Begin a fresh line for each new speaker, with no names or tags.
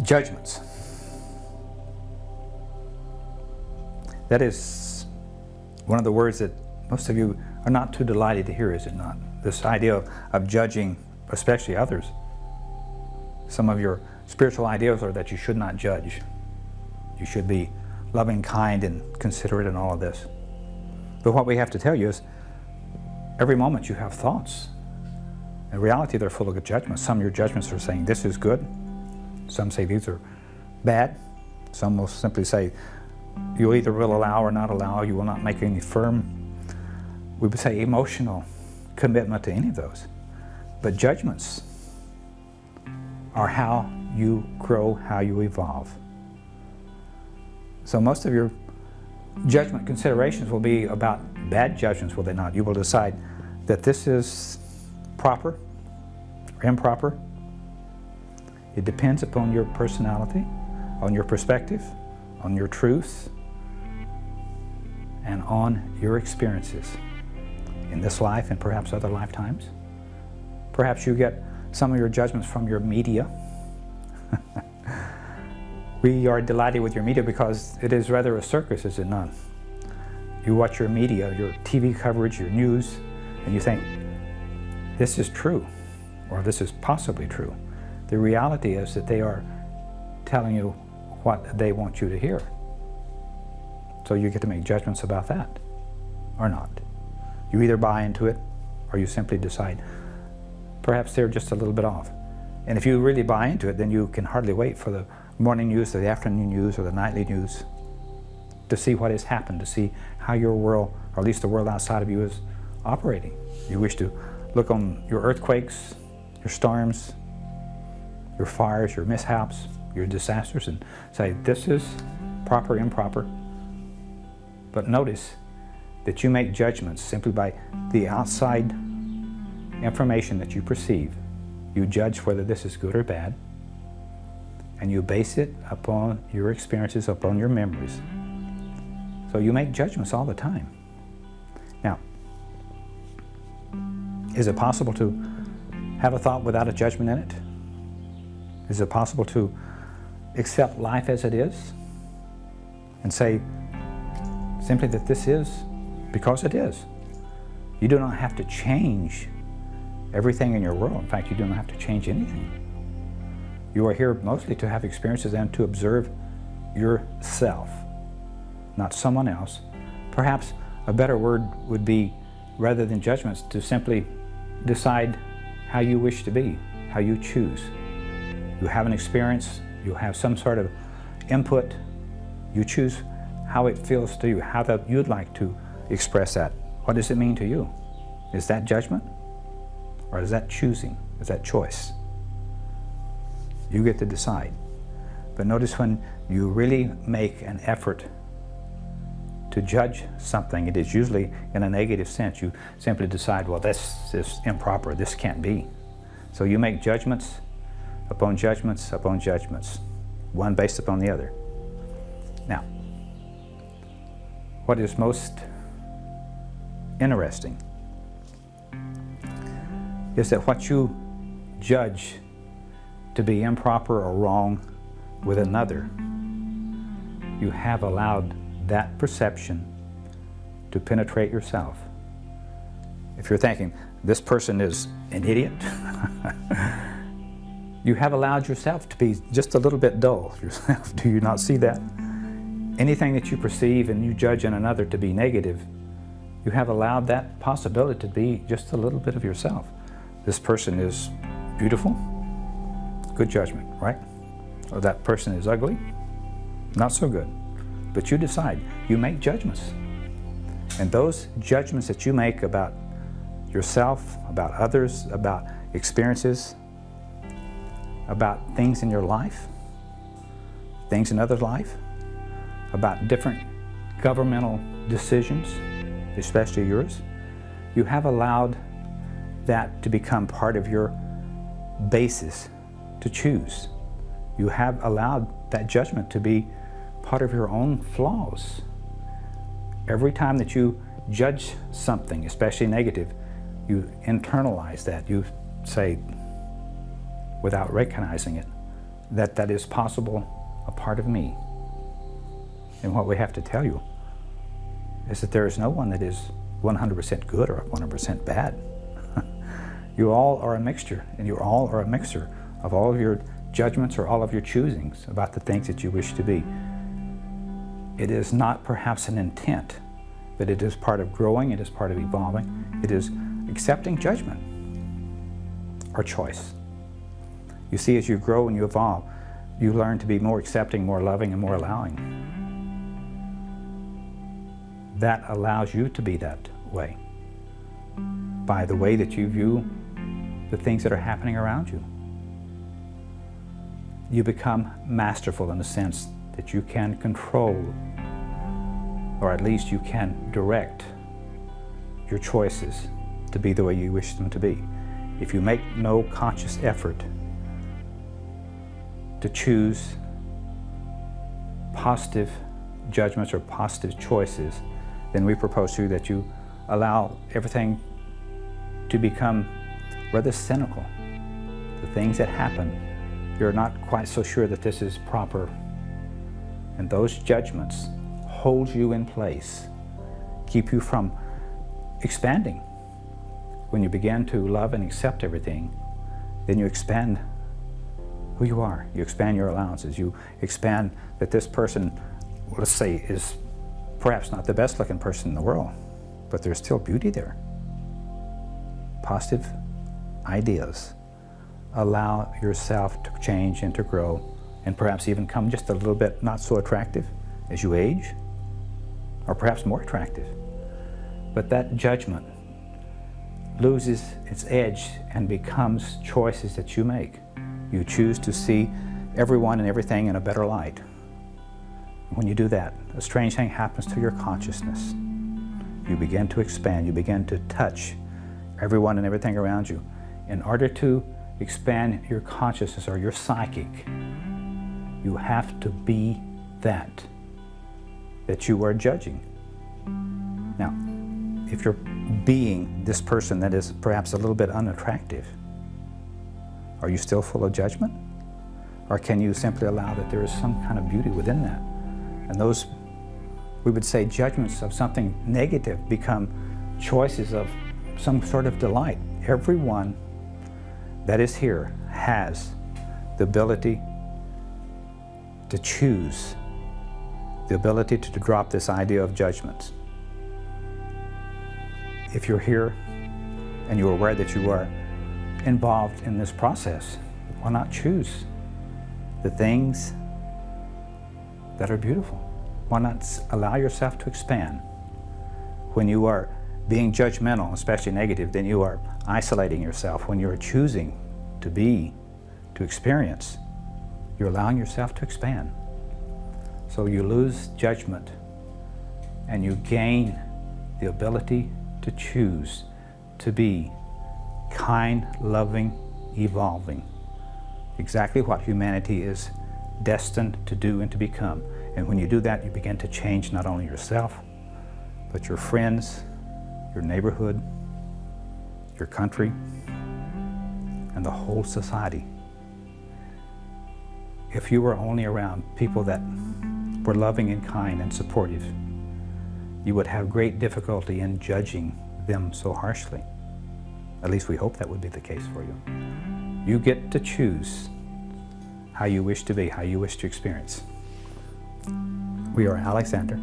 Judgments. That is one of the words that most of you are not too delighted to hear, is it not? This idea of judging, especially others. Some of your spiritual ideals are that you should not judge. You should be loving, kind, and considerate in all of this. But what we have to tell you is, every moment you have thoughts. In reality, they're full of judgments. Some of your judgments are saying, this is good. Some say these are bad. Some will simply say, you either will allow or not allow. You will not make any firm, we would say, emotional commitment to any of those. But judgments are how you grow, how you evolve. So most of your judgment considerations will be about bad judgments, will they not? You will decide that this is proper or improper. It depends upon your personality, on your perspective, on your truth, and on your experiences in this life and perhaps other lifetimes. Perhaps you get some of your judgments from your media. We are delighted with your media because it is rather a circus, is it not? You watch your media, your TV coverage, your news, and you think, this is true, or this is possibly true. The reality is that they are telling you what they want you to hear. So you get to make judgments about that, or not. You either buy into it, or you simply decide, perhaps they're just a little bit off. And if you really buy into it, then you can hardly wait for the morning news, or the afternoon news, or the nightly news to see what has happened, to see how your world, or at least the world outside of you, is operating. You wish to look on your earthquakes, your storms, your fires, your mishaps, your disasters, and say, this is proper, improper. But notice that you make judgments simply by the outside information that you perceive. You judge whether this is good or bad, and you base it upon your experiences, upon your memories. So you make judgments all the time. Now, is it possible to have a thought without a judgment in it? Is it possible to accept life as it is and say simply that this is because it is? You do not have to change everything in your world. In fact, you do not have to change anything. You are here mostly to have experiences and to observe yourself, not someone else. Perhaps a better word would be, rather than judgments, to simply decide how you wish to be, how you choose. You have an experience, you have some sort of input, you choose how it feels to you, how that you'd like to express that. What does it mean to you? Is that judgment? Or is that choosing? Is that choice? You get to decide. But notice when you really make an effort to judge something, it is usually in a negative sense. You simply decide, well, this is improper, this can't be. So you make judgments upon judgments upon judgments, one based upon the other. Now, what is most interesting is that what you judge to be improper or wrong with another, you have allowed that perception to penetrate yourself. If you're thinking, this person is an idiot, you have allowed yourself to be just a little bit dull yourself. Do you not see that? Anything that you perceive and you judge in another to be negative, you have allowed that possibility to be just a little bit of yourself. This person is beautiful, good judgment, right? Or that person is ugly, not so good. But you decide, you make judgments. And those judgments that you make about yourself, about others, about experiences, about things in your life, things in others' life, about different governmental decisions, especially yours, you have allowed that to become part of your basis to choose. You have allowed that judgment to be part of your own flaws. Every time that you judge something, especially negative, you internalize that. You say, without recognizing it, that that is possible a part of me. And what we have to tell you is that there is no one that is 100% good or 100% bad. You all are a mixture, and you all are a mixture of all of your judgments or all of your choosings about the things that you wish to be. It is not perhaps an intent, but it is part of growing, it is part of evolving, it is accepting judgment or choice. You see, as you grow and you evolve, you learn to be more accepting, more loving, and more allowing. That allows you to be that way by the way that you view the things that are happening around you. You become masterful in the sense that you can control, or at least you can direct your choices to be the way you wish them to be. If you make no conscious effort to choose positive judgments or positive choices, then we propose to you that you allow everything to become rather cynical. The things that happen, you're not quite so sure that this is proper. And those judgments hold you in place, keep you from expanding. When you begin to love and accept everything, then you expand who you are. You expand your allowances. You expand that this person, let's say, is perhaps not the best looking person in the world, but there's still beauty there. Positive ideas allow yourself to change and to grow, and perhaps even come just a little bit not so attractive as you age, or perhaps more attractive. But that judgment loses its edge and becomes choices that you make. You choose to see everyone and everything in a better light. When you do that, a strange thing happens to your consciousness. You begin to expand, you begin to touch everyone and everything around you. In order to expand your consciousness or your psychic, you have to be that you are judging. Now, if you're being this person that is perhaps a little bit unattractive, are you still full of judgment? Or can you simply allow that there is some kind of beauty within that? And those, we would say, judgments of something negative become choices of some sort of delight. Everyone that is here has the ability to choose, the ability to drop this idea of judgments. If you're here and you're aware that you are involved in this process, why not choose the things that are beautiful? Why not allow yourself to expand? When you are being judgmental, especially negative, then you are isolating yourself. When you're choosing to be, to experience, you're allowing yourself to expand. So you lose judgment and you gain the ability to choose to be kind, loving, evolving. Exactly what humanity is destined to do and to become. And when you do that, you begin to change not only yourself, but your friends, your neighborhood, your country, and the whole society. If you were only around people that were loving and kind and supportive, you would have great difficulty in judging them so harshly. At least we hope that would be the case for you. You get to choose how you wish to be, how you wish to experience. We are Alexander